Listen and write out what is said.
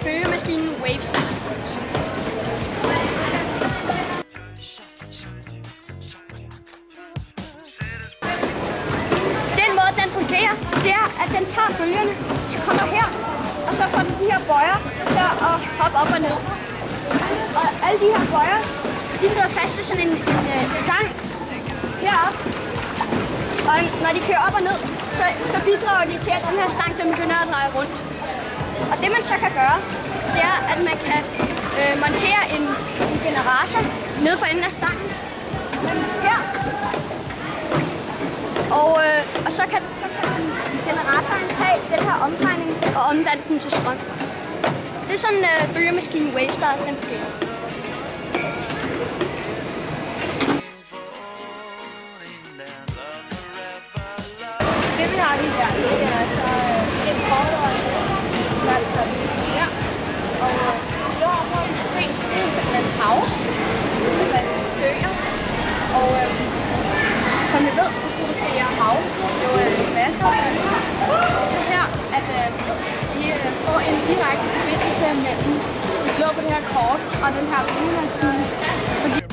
Bølgemaskinen Wavestar. Den måde den fungerer, det er at den tager bølgerne, så kommer her, og så får den de her bøjer til at hoppe op og ned. Og alle de her bøjer, de sidder fast i sådan en stang heroppe. Og når de kører op og ned, så bidrager de til at den her stang den begynder at dreje rundt. Og det man så kan gøre, det er, at man kan montere en generator nede for enden af stangen her. Og så kan generatoren tage den her omdrejning og omdanne den til strøm. Det er sådan bølgemaskinen Wavestar, den fungerer. Det vi har lige der, det er altså et kortere ja. Og det område, vi kan se, det er simpelthen hav, blandt søer. Og som vi ved, så producerer hav jo masser af så her, at de får en direkte forbindelse mellem det blå på det her kort og den her bølgemaskine.